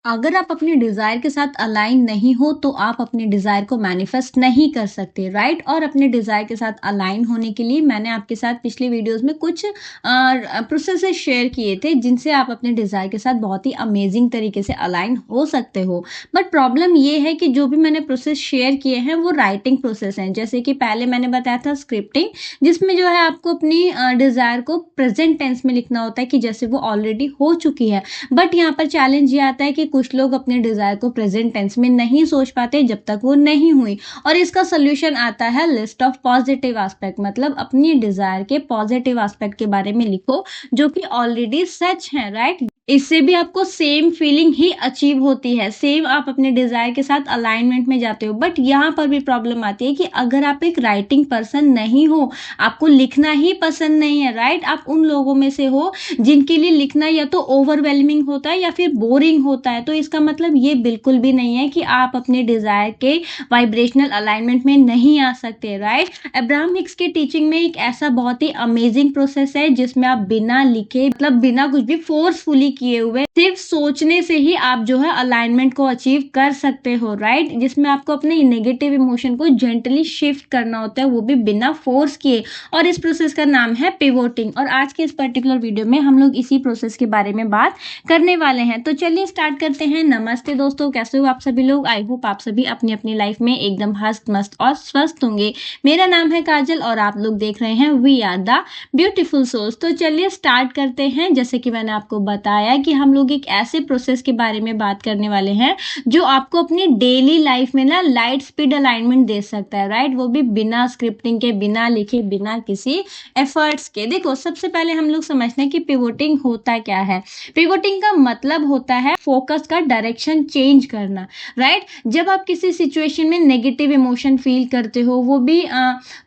अगर आप अपने डिज़ायर के साथ अलाइन नहीं हो तो आप अपने डिज़ायर को मैनिफेस्ट नहीं कर सकते, राइट? और अपने डिज़ायर के साथ अलाइन होने के लिए मैंने आपके साथ पिछले वीडियोस में कुछ प्रोसेसेस शेयर किए थे जिनसे आप अपने डिज़ायर के साथ बहुत ही अमेजिंग तरीके से अलाइन हो सकते हो। बट प्रॉब्लम ये है कि जो भी मैंने प्रोसेस शेयर किए हैं वो राइटिंग प्रोसेस हैं। जैसे कि पहले मैंने बताया था स्क्रिप्टिंग, जिसमें जो है आपको अपनी डिज़ायर को प्रेजेंट टेंस में लिखना होता है कि जैसे वो ऑलरेडी हो चुकी है। बट यहाँ पर चैलेंज ये आता है कि कुछ लोग अपने डिजायर को प्रेजेंट टेंस में नहीं सोच पाते जब तक वो नहीं हुई, और इसका सोल्यूशन आता है लिस्ट ऑफ पॉजिटिव एस्पेक्ट। मतलब अपनी डिजायर के पॉजिटिव एस्पेक्ट के बारे में लिखो जो कि ऑलरेडी सच है, राइट? इससे भी आपको सेम फीलिंग ही अचीव होती है, सेम आप अपने डिजायर के साथ अलाइनमेंट में जाते हो। बट यहाँ पर भी प्रॉब्लम आती है कि अगर आप एक राइटिंग पर्सन नहीं हो, आपको लिखना ही पसंद नहीं है, राइट? आप उन लोगों में से हो जिनके लिए लिखना या तो ओवरवेलमिंग होता है या फिर बोरिंग होता है, तो इसका मतलब ये बिल्कुल भी नहीं है कि आप अपने डिजायर के वाइब्रेशनल अलाइनमेंट में नहीं आ सकते, राइट? अब्राहम हिक्स के टीचिंग में एक ऐसा बहुत ही अमेजिंग प्रोसेस है जिसमें आप बिना लिखे, मतलब बिना कुछ भी फोर्सफुली किए हुए, सिर्फ सोचने से ही आप जो है अलाइनमेंट को अचीव कर सकते हो, राइट? जिसमें आपको अपने नेगेटिव इमोशन को जेंटली शिफ्ट करना होता है, वो भी बिना फोर्स किए। और इस प्रोसेस का नाम है पिवोटिंग, और आज के इस पर्टिकुलर वीडियो में हम लोग इसी प्रोसेस के बारे में बात करने वाले हैं। तो चलिए स्टार्ट करते हैं। नमस्ते दोस्तों, कैसे हो आप सभी लोग? आई होप आप सभी अपनी अपनी लाइफ में एकदम हस्त मस्त और स्वस्थ होंगे। मेरा नाम है काजल और आप लोग देख रहे हैं we are the beautiful souls. तो चलिए स्टार्ट करते हैं। जैसे कि मैंने आपको बताया कि हम लोग एक ऐसे प्रोसेस के बारे में बात करने वाले हैं जो आपको अपनी डेली लाइफ में ना लाइट स्पीड अलाइनमेंट दे सकता है, राइट? वो भी बिना स्क्रिप्टिंग के, बिना लिखे, बिना किसी एफर्ट्स के। देखो, सबसे पहले हम लोग समझते हैं कि पिवोटिंग होता क्या है। पिवोटिंग का मतलब होता है फोकस का डायरेक्शन चेंज करना, राइट? जब आप किसी सिचुएशन में नेगेटिव इमोशन फील करते हो, वो भी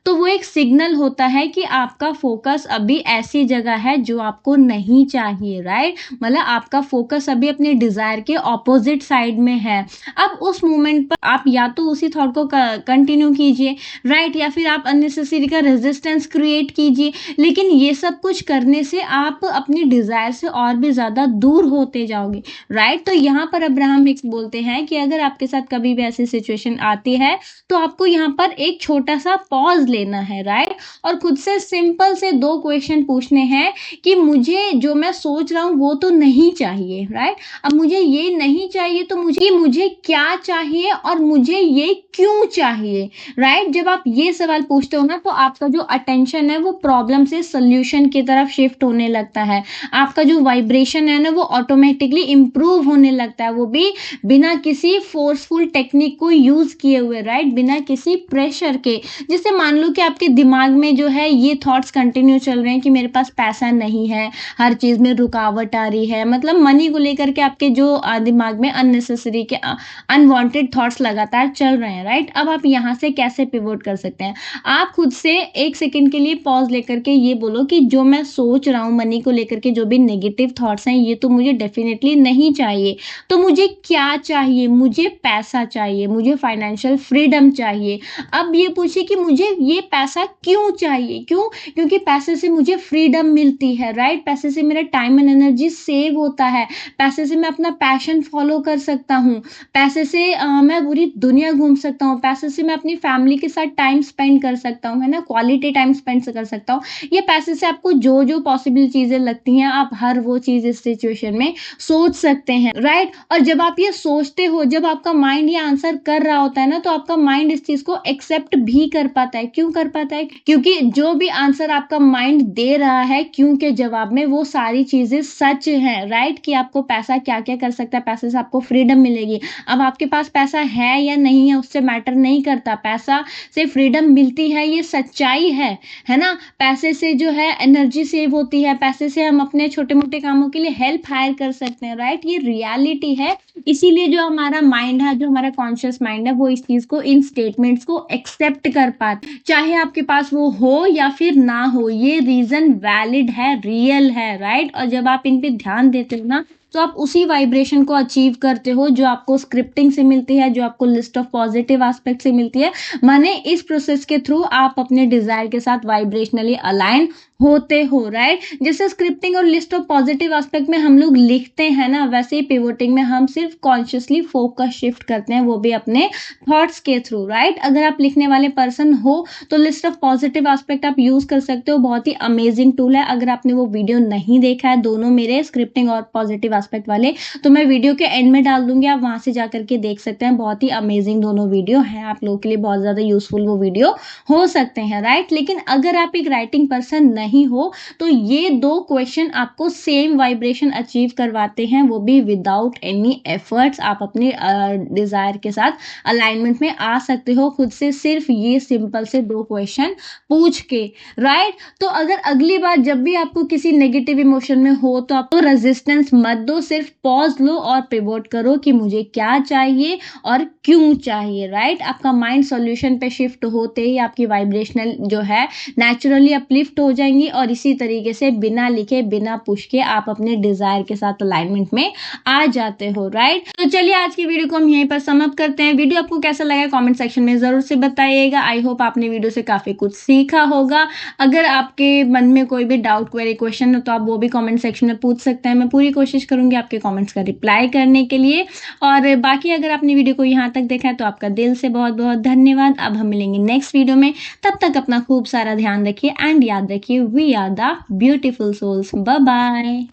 तो वो एक सिग्नल होता है कि आपका फोकस अभी ऐसी जगह है जो आपको नहीं चाहिए, राइट? मतलब आपका फोकस अभी अपने डिजायर के ऑपोजिट साइड में है। अब उस मोमेंट पर आप या तो उसी थॉट को कंटिन्यू कीजिए, राइट? या फिर आप अननेसेसरी का रेजिस्टेंस क्रिएट कीजिए। लेकिन ये सब कुछ करने से आप अपनी डिजायर से और भी ज्यादा दूर होते जाओगे, राइट? तो यहाँ पर अब्राहम हिक्स बोलते हैं कि अगर आपके साथ कभी भी ऐसी सिचुएशन आती है तो आपको यहाँ पर एक छोटा सा पॉज लेना है, राइट? और खुद से सिंपल से 2 क्वेश्चन पूछने हैं कि मुझे जो मैं सोच रहा हूँ वो तो नहीं चाहिए, राइट? अब मुझे ये नहीं चाहिए तो मुझे क्या चाहिए और मुझे ये क्यों चाहिए, राइट? जब आप ये सवाल पूछते हो ना तो आपका जो अटेंशन है वो प्रॉब्लम से सोल्यूशन की तरफ शिफ्ट होने लगता है। आपका जो वाइब्रेशन है ना वो ऑटोमेटिकली इंप्रूव होने लगता है, वो भी बिना किसी फोर्सफुल टेक्निक को यूज किए हुए, राइट? बिना किसी प्रेशर के। जैसे मान लो कि आपके दिमाग में जो है ये थॉट्स कंटिन्यू चल रहे हैं कि मेरे पास पैसा नहीं है, हर चीज में रुकावट आ रही है, मतलब मनी को लेकर के आपके जो दिमाग में अननेसेसरी के अनवांटेड थॉट्स लगातार चल रहे हैं, राइट? अब आप यहाँ से कैसे पिवोट कर सकते हैं? आप खुद से 1 सेकंड के लिए पॉज लेकर के ये बोलो कि जो मैं सोच रहा हूँ मनी को लेकर के, जो भी नेगेटिव थॉट्स हैं, ये तो मुझे डेफिनेटली नहीं चाहिए। तो मुझे क्या चाहिए? मुझे पैसा चाहिए, मुझे फाइनेंशियल फ्रीडम चाहिए। अब ये पूछिए कि मुझे ये पैसा क्यों चाहिए? क्यों? क्योंकि पैसे से मुझे फ्रीडम मिलती है, राइट? पैसे से मेरा टाइम एंड एनर्जी सेव होता है, पैसे से मैं अपना पैशन फॉलो कर सकता हूँ, पैसे से मैं पूरी दुनिया घूम सकता हूँ, पैसे से मैं अपनी फैमिली के साथ टाइम स्पेंड कर सकता हूँ, है ना? क्वालिटी टाइम स्पेंड कर सकता हूँ। ये पैसे से आपको जो जो पॉसिबल चीजें लगती हैं, आप हर वो चीज इस सिचुएशन में सोच सकते हैं, राइट? और जब आप ये सोचते हो, जब आपका माइंड ये आंसर कर रहा होता है ना, तो आपका माइंड इस चीज को एक्सेप्ट भी कर पाता है। क्यों कर पाता है? क्योंकि जो भी आंसर आपका माइंड दे रहा है क्यों के जवाब में, वो सारी चीजें सच हैं, राइट? कि आपको पैसा क्या क्या कर सकता है, पैसे से आपको फ्रीडम मिलेगी। अब आपके पास पैसा है या नहीं है उससे मैटर नहीं करता, पैसा से फ्रीडम मिलती है, ये सच्चाई है ना? पैसे से जो है एनर्जी सेव होती है, पैसे से हम अपने छोटे मोटे कामों के लिए हेल्प हायर कर सकते हैं, राइट? ये रियलिटी है। इसीलिए जो हमारा माइंड है, जो हमारा कॉन्शियस माइंड है, वो इस चीज को, इन स्टेटमेंट्स को एक्सेप्ट कर पाता, चाहे आपके पास वो हो या फिर ना हो। ये रीजन वैलिड है, रियल है, राइट? और जब आप इन पे ध्यान देते हो ना तो आप उसी वाइब्रेशन को अचीव करते हो जो आपको स्क्रिप्टिंग से मिलती है, जो आपको लिस्ट ऑफ पॉजिटिव एस्पेक्ट से मिलती है। माने इस प्रोसेस के थ्रू आप अपने डिजायर के साथ वाइब्रेशनली अलाइन होते हो, राइट? जैसे स्क्रिप्टिंग और लिस्ट ऑफ पॉजिटिव एस्पेक्ट में हम लोग लिखते हैं ना, वैसे ही पिवोटिंग में हम सिर्फ कॉन्शियसली फोकस शिफ्ट करते हैं, वो भी अपने थॉट्स के थ्रू, राइट? अगर आप लिखने वाले पर्सन हो तो लिस्ट ऑफ पॉजिटिव एस्पेक्ट आप यूज कर सकते हो, बहुत ही अमेजिंग टूल है। अगर आपने वो वीडियो नहीं देखा है, दोनों मेरे स्क्रिप्टिंग और पॉजिटिव एस्पेक्ट वाले, तो मैं वीडियो के एंड में डाल दूंगी, आप वहां से जाकर के देख सकते हैं। बहुत ही अमेजिंग दोनों वीडियो है, आप लोगों के लिए बहुत ज्यादा यूजफुल वो वीडियो हो सकते हैं, राइट? लेकिन अगर आप एक राइटिंग पर्सन नहीं हो तो ये दो क्वेश्चन आपको सेम वाइब्रेशन अचीव करवाते हैं, वो भी विदाउट एनी एफर्ट्स। आप अपने डिजायर के साथ अलाइनमेंट में आ सकते हो खुद से, सिर्फ ये सिंपल से दो क्वेश्चन पूछ के, राइट? तो अगर अगली बार जब भी आपको किसी नेगेटिव इमोशन में हो तो आप तो रेजिस्टेंस मत दो, सिर्फ पॉज लो और पिवोट करो कि मुझे क्या चाहिए और क्यों चाहिए, राइट? आपका माइंड सॉल्यूशन पे शिफ्ट होते ही आपकी वाइब्रेशनल जो है नेचुरली अपलिफ्ट हो जाएंगी, और इसी तरीके से बिना लिखे बिना पुश के आप अपने डिजायर के साथ अलाइनमेंट में आ जाते हो, राइट? तो चलिए आज की वीडियो को हम यहीं पर समाप्त करते हैं। वीडियो आपको कैसा लगा कमेंट सेक्शन में जरूर से बताइएगा। आई होप आपने वीडियो से काफी कुछ सीखा होगा। अगर आपके मन में कोई भी डाउट, क्वेरी, क्वेश्चन हो तो आप वो भी कमेंट सेक्शन में पूछ सकते हैं। मैं पूरी कोशिश करूंगी आपके कमेंट्स का रिप्लाई करने के लिए। और बाकी अगर आपने वीडियो को यहाँ तक देखा है तो आपका दिल से बहुत बहुत धन्यवाद। अब हम मिलेंगे नेक्स्ट वीडियो में, तब तक अपना खूब सारा ध्यान रखिए एंड याद रखिए, we are the beautiful souls. Bye bye.